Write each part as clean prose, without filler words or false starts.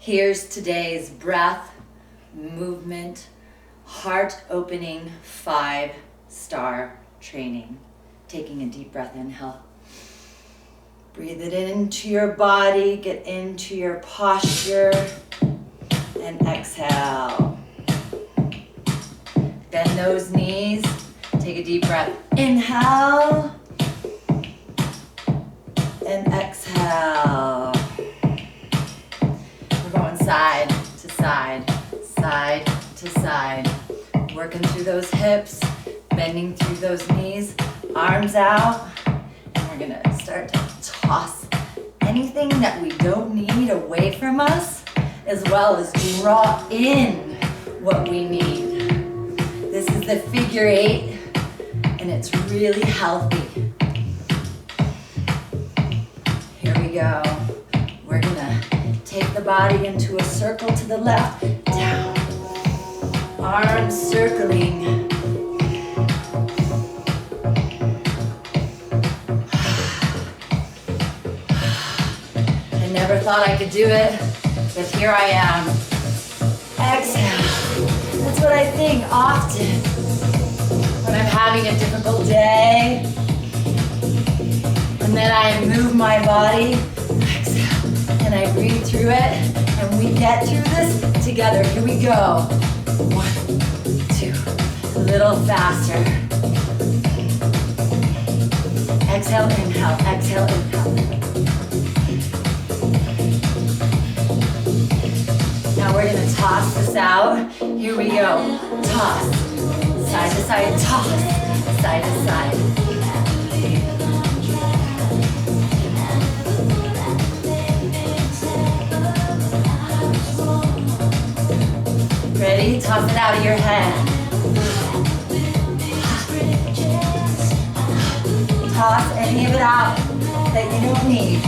Here's today's breath, movement, heart-opening 5-star training. Taking a deep breath, inhale. Breathe it into your body, get into your posture, and exhale. Bend those knees, take a deep breath. Inhale, and exhale. We're going side to side, side to side. Working through those hips, bending through those knees, arms out. And we're gonna start to toss anything that we don't need away from us, as well as draw in what we need. This is the figure 8, and it's really healthy. Here we go. We're gonna take the body into a circle to the left, down. Arms circling. I never thought I could do it, but here I am. Exhale. That's what I think often when I'm having a difficult day. And then I move my body, exhale, and I breathe through it, and we get through this together. Here we go. 1, 2, a little faster. Exhale, inhale, exhale, inhale. Now we're gonna toss this out. Here we go. Toss, side to side, toss, side to side. Ready? Toss it out of your head. Toss any of it out that you don't need.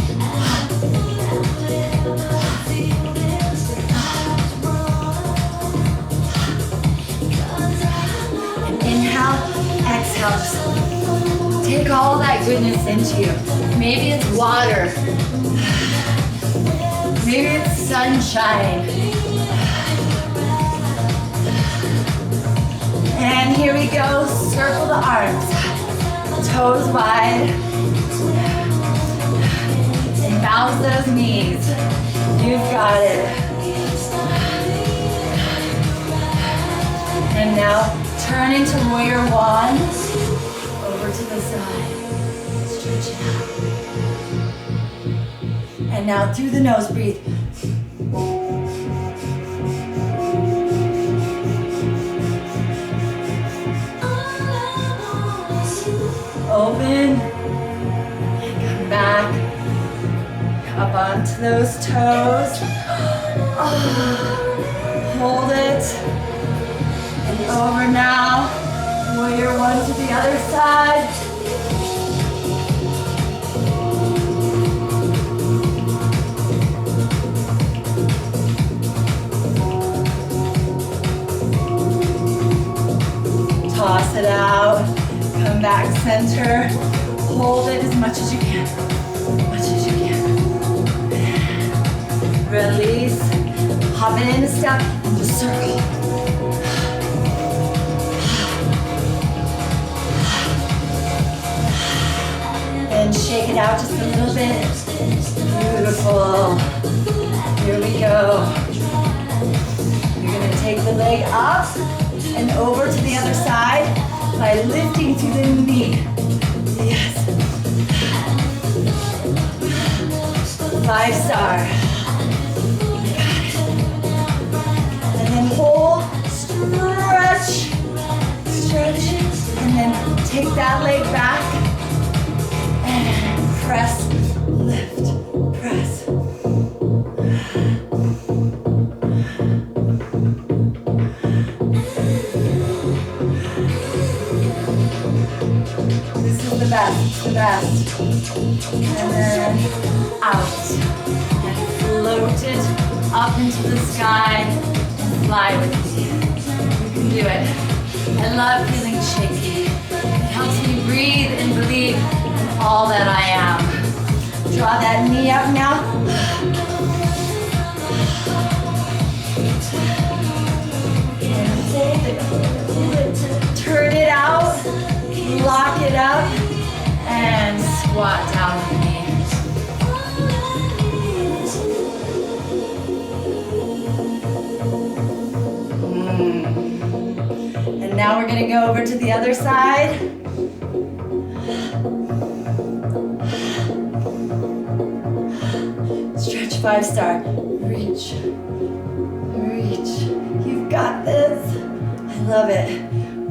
And inhale, exhale. Just take all that goodness into you. Maybe it's water. Maybe it's sunshine. And here we go, circle the arms, toes wide, and bounce those knees. You've got it. And now turn into warrior 1, over to the side, stretch it out. And now through the nose, breathe. Open, and come back, up onto those toes. Hold it, and over now. Warrior 1 to the other side. Toss it out. Come back center, hold it as much as you can, Release, hop it in a step, and just circle. And shake it out just a little bit. Beautiful. Here we go. You're gonna take the leg up and over to the other side by lifting through the knee. Yes. 5-star. And then hold, stretch, stretch, and then take that leg back and press, lift, press. The best. And then out. And float it up into the sky and fly with me. You can do it. I love feeling shaky. It helps me breathe and believe in all that I am. Draw that knee up now. squat down with me. And now we're gonna go over to the other side. Stretch 5-star. Reach, reach. You've got this. I love it.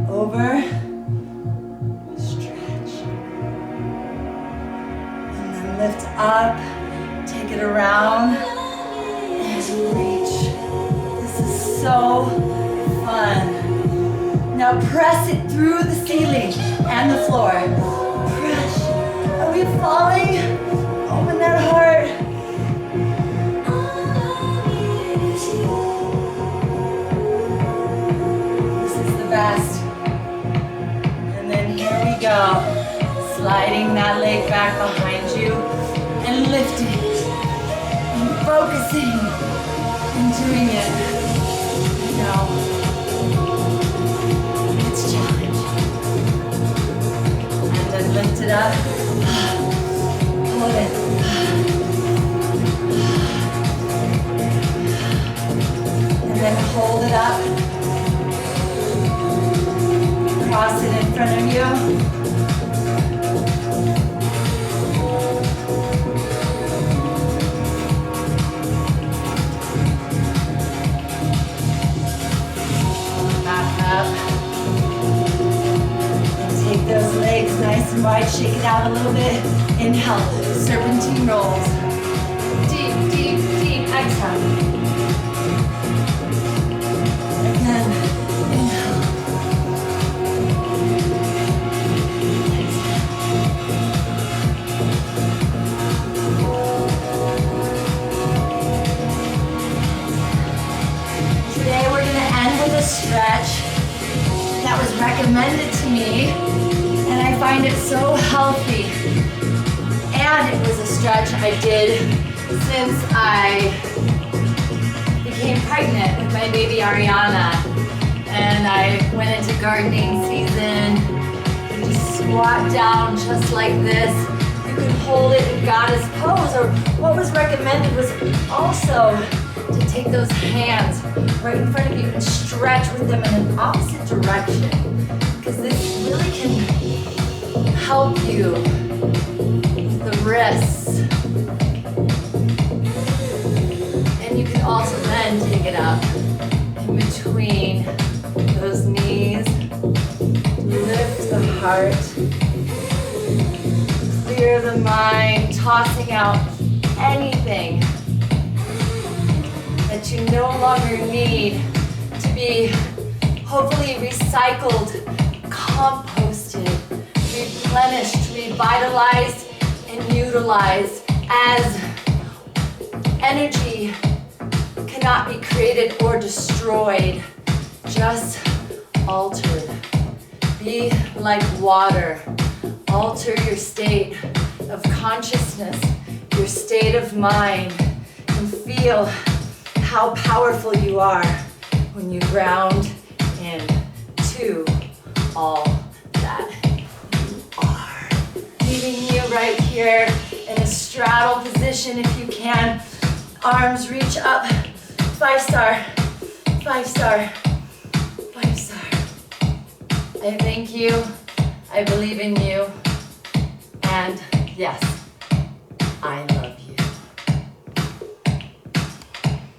Over, stretch. And then lift up, take it around, and reach. This is so fun. Now press it through the ceiling and the floor. Press. Are we falling? Open that heart. This is the best. And then here we go. Sliding that leg back behind you and lifting and focusing and doing it. Now, challenge. And then lift it up. Hold it. And then hold it up. Cross it in front of you. Those legs nice and wide, shake it out a little bit. Inhale, serpentine rolls. Deep, deep, deep, exhale. Again, inhale. Exhale. Today we're gonna end with a stretch that was recommended to me. And I find it so healthy. And it was a stretch I did since I became pregnant with my baby Ariana. And I went into gardening season and just squat down just like this. You could hold it in goddess pose, or what was recommended was also to take those hands right in front of you and stretch with them in an opposite direction. Because this really can help you with the wrists. And you can also then take it up in between those knees. Lift the heart. Clear the mind, tossing out anything that you no longer need to be hopefully recycled, composted, replenished, revitalized, and utilized, as energy cannot be created or destroyed, just altered. Be like water. Alter your state of consciousness, your state of mind, and feel how powerful you are when you ground into all that you are. Leaving you right here in a straddle position if you can. Arms reach up. 5-star, 5-star, 5-star. I thank you. I believe in you. And yes, I love you.